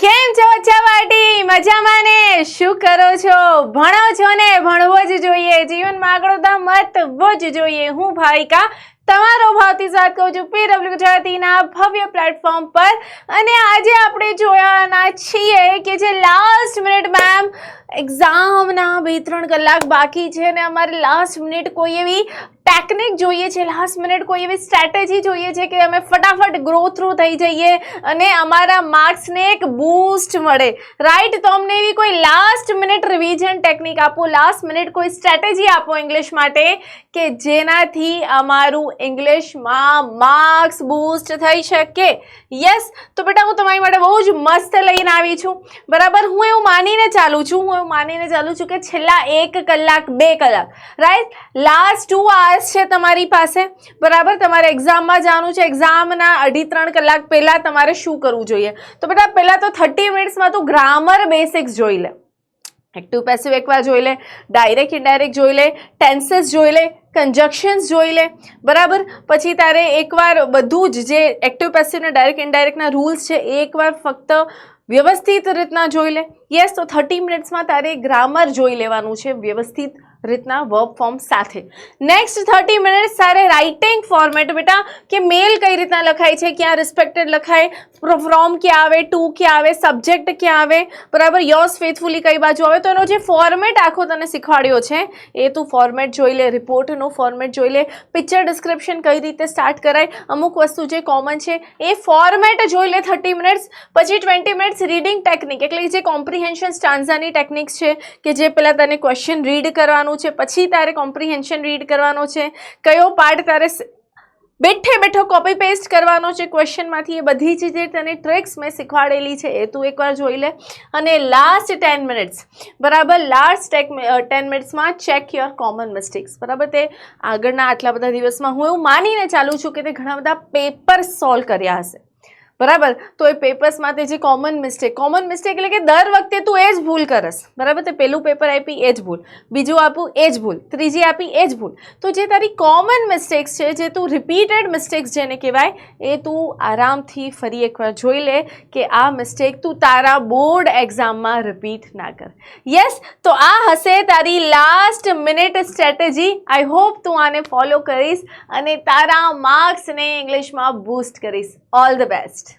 કેમ છો ચવાટી? મજામાં ને? શું કરો છો? ભણો છો ને? ભણવો જ જોઈએ. જીવનમાં આગળ વધવા મતવો જ જોઈએ. હું ભાવિકા તમારો ભાવથી સાથ કહું છું પીડબ્લ્યુ ગુજરાતીના ભવ્ય પ્લેટફોર્મ પર. અને આજે આપણે જોવાના છીએ કે જે લાસ્ટ મિનિટ મેમ એક્ઝામના 2-3 કલાક બાકી છે અને અમારે લાસ્ટ મિનિટ કોઈ એવી ટેકનિક જોઈએ છે, લાસ્ટ મિનિટ કોઈ એવી સ્ટ્રેટેજી જોઈએ છે કે અમે ફટાફટ ગ્રો થ્રુ થઈ જઈએ અને અમારા માર્ક્સને એક બૂસ્ટ મળે, રાઈટ? તો અમને એવી કોઈ લાસ્ટ મિનિટ રિવિઝન ટેકનિક આપો, લાસ્ટ મિનિટ કોઈ સ્ટ્રેટેજી આપો ઇંગ્લિશ માટે કે જેનાથી અમારું ઇંગ્લિશમાં માર્ક્સ બૂસ્ટ થઈ શકે. યસ, તો બેટા હું તમારી માટે બહુ જ મસ્ત લઈને આવી છું, બરાબર? હું એવું માનીને ચાલું છું કે છેલ્લા 1 કલાક 2 કલાક, રાઈટ, લાસ્ટ 2 hours છે તમારી પાસે, બરાબર? તમારે એક્ઝામમાં જવાનું છે. એક્ઝામના 2.5-3 કલાક પહેલાં તમારે શું કરવું જોઈએ? તો બેટા પહેલાં તો 30 મિનિટ્સમાં તું ગ્રામર બેસિક્સ જોઈ લે, એક્ટિવ પેસિવ એકવાર જોઈ લે, ડાયરેક્ટ ઇનડાયરેક્ટ જોઈ લે, ટેન્સીસ જોઈ લે, કન્જક્શન્સ જોઈ લે, બરાબર? પછી તારે એકવાર બધું જ જે એક્ટિવ પેસિવ ને ડાયરેક્ટ ઇનડાયરેક્ટના રૂલ્સ છે એ એકવાર ફક્ત વ્યવસ્થિત રીતના જોઈ લે. યસ, તો 30 મિનિટ્સમાં તારે ગ્રામર જોઈ લેવાનું છે વ્યવસ્થિત રીતના વર્બ ફોર્મ સાથે. નેક્સ્ટ 30 મિનિટ્સ તારે રાઇટિંગ ફોર્મેટ બેટા કે મેલ કઈ રીતના લખાય છે, ક્યાં રિસ્પેક્ટેડ લખાય, ફ્રોમ ક્યાં આવે, ટુ ક્યાં આવે, સબ્જેક્ટ ક્યાં આવે, બરાબર? યોર્સ ફેથફુલી કઈ બાજુ આવે, તો એનો જે ફોર્મેટ આખો તને શીખવાડ્યો છે એ તું ફોર્મેટ જોઈ લે, રિપોર્ટનું ફોર્મેટ જોઈ લે, પિક્ચર ડિસ્ક્રિપ્શન કઈ રીતે સ્ટાર્ટ કરાય, અમુક વસ્તુ જે કોમન છે એ ફોર્મેટ જોઈ લે 30 મિનિટ્સ. પછી 20 મિનિટ્સ રીડિંગ ટેકનિક, એટલે જે કોમ્પ્રિહેન્શન સ્ટાન્ઝાની ટેકનિક્સ છે કે જે પહેલાં તને ક્વેશ્ચન રીડ કરવાનું છે, પછી તારે કોમ્પ્રિહેન્શન રીડ કરવાનો છે, કયો પાર્ટ તારે બેઠો કોપી પેસ્ટ કરવાનો છે ક્વેશ્ચનમાંથી, એ બધી જ જે તને ટ્રિક્સ મેં શીખવાડેલી છે એ તું એકવાર જોઈ લે. અને લાસ્ટ 10 મિનિટ્સ, બરાબર, લાસ્ટ 10 મિનિટ્સમાં ચેક યોર કોમન મિસ્ટેક્સ, બરાબર? તે આગળના આટલા બધા દિવસમાં હું એવું માનીને ચાલું છું કે તે ઘણા બધા પેપર્સ સોલ્વ કર્યા હશે, બરાબર? તો એ પેપર્સમાં તે જે કોમન મિસ્ટેક એટલે કે દર વખતે તું એ જ ભૂલ કરસ, બરાબર? તે પહેલું પેપર આપી એ જ ભૂલ, બીજું આપું એ જ ભૂલ, ત્રીજી આપી એ જ ભૂલ. તો જે તારી કોમન મિસ્ટેક્સ છે, જે તું રિપીટેડ મિસ્ટેક્સ જેને કહેવાય, એ તું આરામથી ફરી એકવાર જોઈ લે કે આ મિસ્ટેક તું તારા બોર્ડ એક્ઝામમાં રિપીટ ના કર. યસ, તો આ હશે તારી last minute strategy. I hope તું આને ફોલો કરીશ અને તારા માર્ક્સને ઇંગ્લિશમાં બૂસ્ટ કરીશ. All the best.